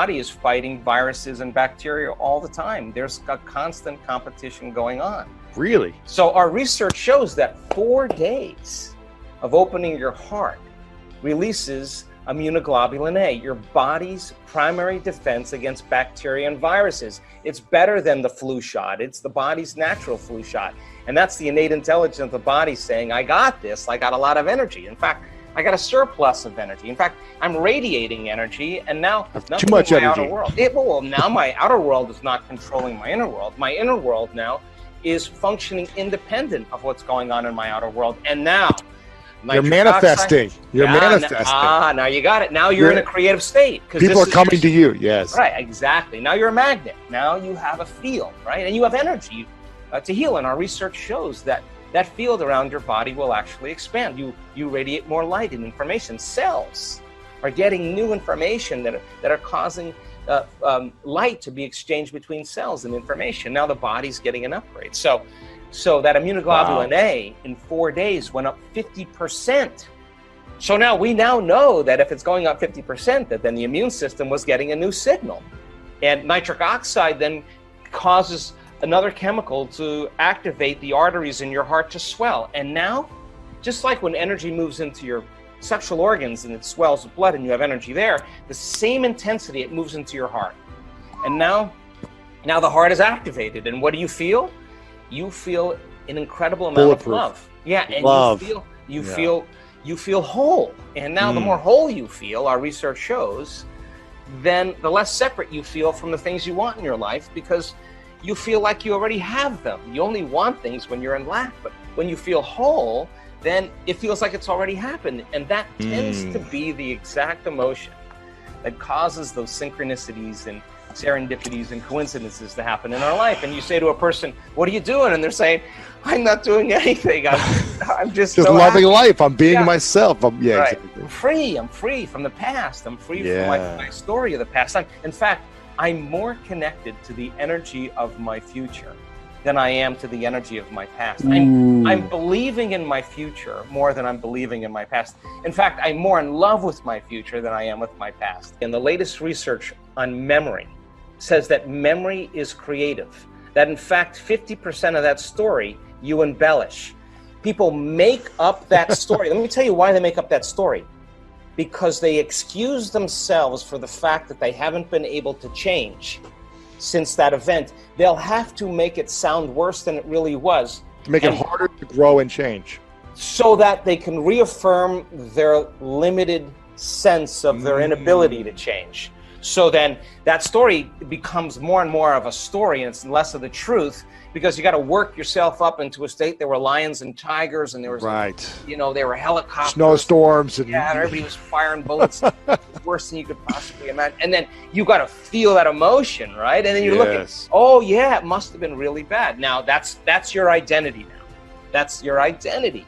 body is fighting viruses and bacteria all the time. There's a constant competition going on. Really? So our research shows that 4 days of opening your heart releases immunoglobulin A, your body's primary defense against bacteria and viruses. It's better than the flu shot. It's the body's natural flu shot. And that's the innate intelligence of the body saying, I got this, I got a lot of energy. In fact, I got a surplus of energy. In fact, I'm radiating energy, and now too much in my energy. outer world. Well, now my outer world is not controlling my inner world. My inner world now is functioning independent of what's going on in my outer world. And now, you're manifesting. You're manifesting. Now you got it. Now you're in a creative state. People are coming to you, yes. Right, exactly. Now you're a magnet. Now you have a field, right? And you have energy to heal. And our research shows that that field around your body will actually expand. You radiate more light and information. Cells are getting new information that are causing light to be exchanged between cells and information. Now the body's getting an upgrade. So that immunoglobulin A in 4 days went up 50%. So now we know that if it's going up 50%, that then the immune system was getting a new signal. And nitric oxide then causes another chemical to activate the arteries in your heart to swell. And now, just like when energy moves into your sexual organs and it swells with blood and you have energy there, the same intensity it moves into your heart. And now the heart is activated. And what do you feel? You feel an incredible amount of love. Yeah, and love. you feel whole. And now the more whole you feel, our research shows, then the less separate you feel from the things you want in your life, because you feel like you already have them. You only want things when you're in lack, but when you feel whole, then it feels like it's already happened. And that tends to be the exact emotion that causes those synchronicities and serendipities and coincidences to happen in our life. And you say to a person, what are you doing? And they're saying, I'm not doing anything. I'm just so loving happy. Life. I'm being myself. Right. Exactly. I'm free from the past. I'm free from my story of the past. In fact, I'm more connected to the energy of my future than I am to the energy of my past. I'm believing in my future more than I'm believing in my past. In fact, I'm more in love with my future than I am with my past. And the latest research on memory says that memory is creative, that in fact 50% of that story you embellish. People make up that story. Let me tell you why they make up that story. Because they excuse themselves for the fact that they haven't been able to change since that event. They'll have to make it sound worse than it really was. To make it harder to grow and change. So that they can reaffirm their limited sense of their inability to change. So then that story becomes more and more of a story, and it's less of the truth, because you got to work yourself up into a state. There were lions and tigers, and there was, there were helicopters, snowstorms, and everybody was firing bullets. Worse than you could possibly imagine. And then you got to feel that emotion, right? And then you're looking, it must have been really bad. Now that's your identity now. That's your identity.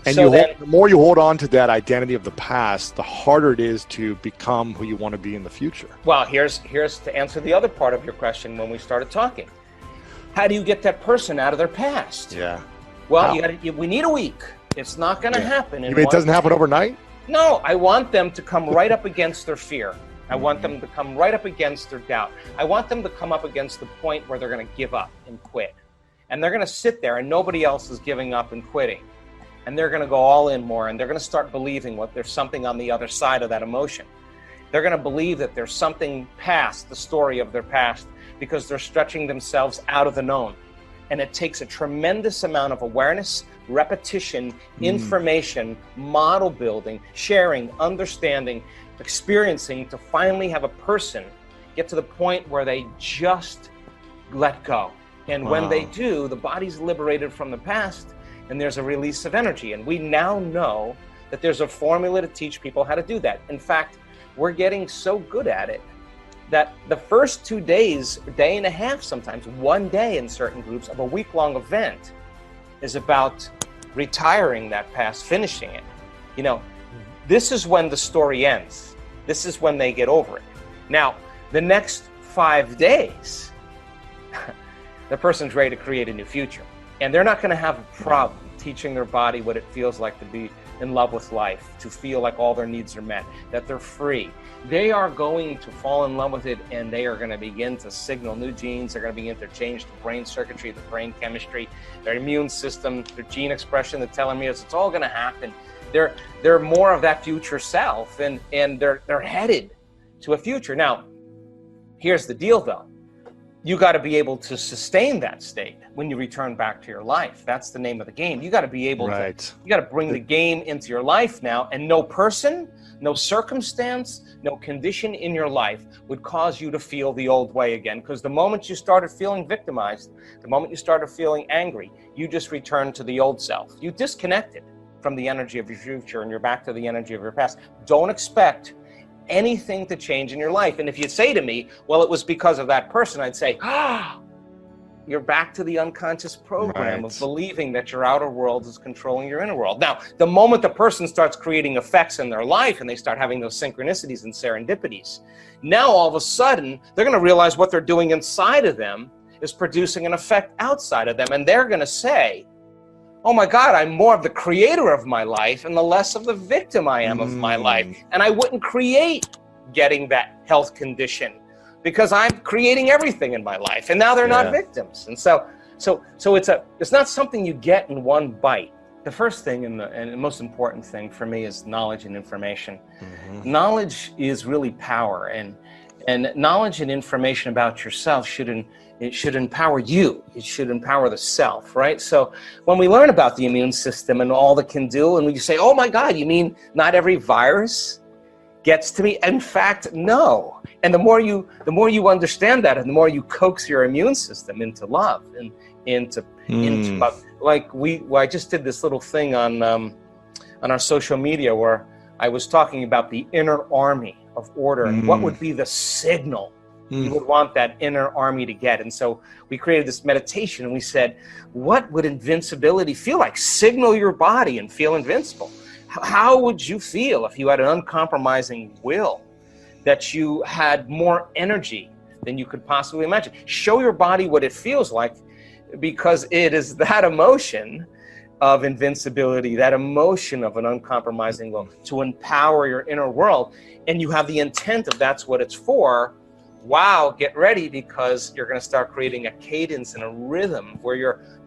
And the more you hold on to that identity of the past, the harder it is to become who you want to be in the future. Well, here's to answer the other part of your question when we started talking. How do you get that person out of their past? Yeah. Well, we need a week. It's not going to happen. You mean it doesn't happen overnight? No, I want them to come right up against their fear. I want them to come right up against their doubt. I want them to come up against the point where they're going to give up and quit. And they're going to sit there and nobody else is giving up and quitting. And they're going to go all in more, and they're going to start believing there's something on the other side of that emotion. They're going to believe that there's something past the story of their past, because they're stretching themselves out of the known. And it takes a tremendous amount of awareness, repetition, information, model building, sharing, understanding, experiencing, to finally have a person get to the point where they just let go. And when they do, the body's liberated from the past, and there's a release of energy. And we now know that there's a formula to teach people how to do that. In fact, we're getting so good at it that the first 2 days, a day and a half, sometimes 1 day in certain groups of a week-long event is about retiring that past, finishing it. This is when the story ends. This is when they get over it. Now, the next 5 days, the person's ready to create a new future. And they're not going to have a problem teaching their body what it feels like to be in love with life, to feel like all their needs are met, that they're free, they are going to fall in love with it, and they are going to begin to signal new genes. They're going to begin to change the brain circuitry, the brain chemistry, their immune system, their gene expression, the telomeres. It's all going to happen. They're more of that future self, and they're headed to a future. Now, here's the deal, though. You got to be able to sustain that state when you return back to your life. That's the name of the game. You got to be able to, you got to bring the game into your life now, and no person, no circumstance, no condition in your life would cause you to feel the old way again. Because the moment you started feeling victimized, the moment you started feeling angry, you just returned to the old self. You disconnected from the energy of your future, and you're back to the energy of your past. Don't expect anything to change in your life. And if you'd say to me, well, it was because of that person, I'd say, you're back to the unconscious program of believing that your outer world is controlling your inner world. Now, the moment the person starts creating effects in their life and they start having those synchronicities and serendipities, now all of a sudden, they're going to realize what they're doing inside of them is producing an effect outside of them. And they're going to say, oh my God, I'm more of the creator of my life and the less of the victim I am of my life. And I wouldn't create getting that health condition because I'm creating everything in my life. And now they're not victims. And so it's not something you get in one bite. The first thing and the most important thing for me is knowledge and information. Knowledge is really power, and knowledge and information about yourself it should empower you. It should empower the self, right? So when we learn about the immune system and all it can do, and we say, oh my God, you mean not every virus gets to me? In fact, no. And the more you understand that, and the more you coax your immune system into love and into love. Like I just did this little thing on our social media where I was talking about the inner army of order and what would be the signal you would want that inner army to get. And so we created this meditation, and we said, what would invincibility feel like? Signal your body and feel invincible. How would you feel if you had an uncompromising will, that you had more energy than you could possibly imagine? Show your body what it feels like, because it is that emotion of invincibility, that emotion of an uncompromising will to empower your inner world. And you have the intent of that's what it's for. Wow, get ready, because you're going to start creating a cadence and a rhythm where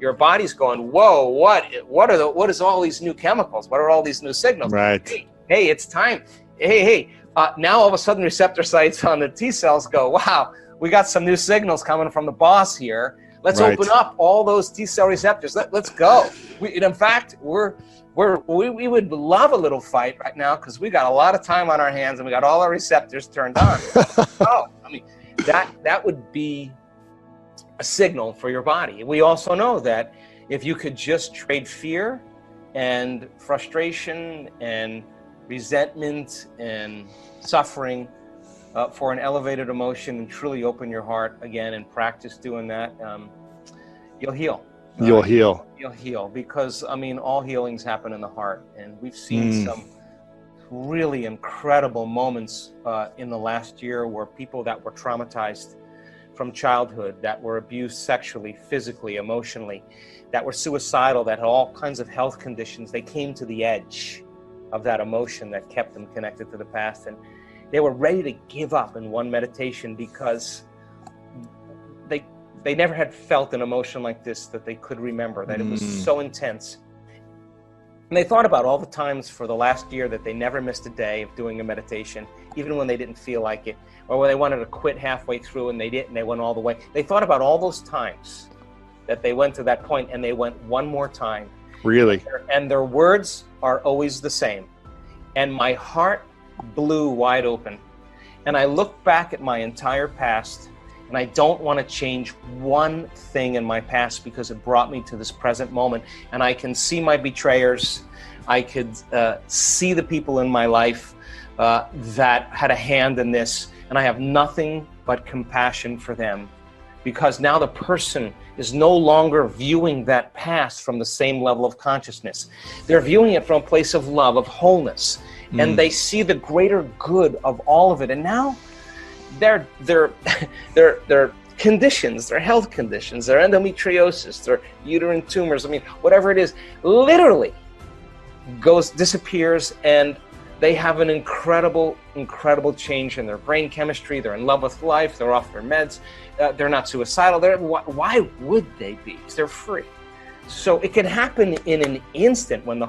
your body's going, whoa, what is all these new chemicals? What are all these new signals? Hey, it's time. Hey, now all of a sudden receptor sites on the T cells go, wow, we got some new signals coming from the boss here. Let's open up all those T cell receptors. Let's go. In fact, we would love a little fight right now, because we got a lot of time on our hands and we got all our receptors turned on. That would be a signal for your body. We also know that if you could just trade fear and frustration and resentment and suffering for an elevated emotion and truly open your heart again and practice doing that, you'll heal. You'll heal, because all healings happen in the heart, and we've seen some really incredible moments in the last year where people that were traumatized from childhood, that were abused sexually, physically, emotionally, that were suicidal, that had all kinds of health conditions, they came to the edge of that emotion that kept them connected to the past, and they were ready to give up in one meditation because they never had felt an emotion like this that they could remember, that it was so intense. And they thought about all the times for the last year that they never missed a day of doing a meditation, even when they didn't feel like it, or when they wanted to quit halfway through and they didn't, they went all the way. They thought about all those times that they went to that point, and they went one more time. Really? And their words are always the same. And my heart blew wide open. And I look back at my entire past, and I don't want to change one thing in my past, because it brought me to this present moment. And I can see my betrayers. I could see the people in my life that had a hand in this. And I have nothing but compassion for them, because now the person is no longer viewing that past from the same level of consciousness. They're viewing it from a place of love, of wholeness. And they see the greater good of all of it. And now their conditions, their health conditions, their endometriosis, their uterine tumors, whatever it is, literally disappears, and they have an incredible change in their brain chemistry. They're in love with life. They're off their meds. They're not suicidal. Why would they be? They're free. So it can happen in an instant when the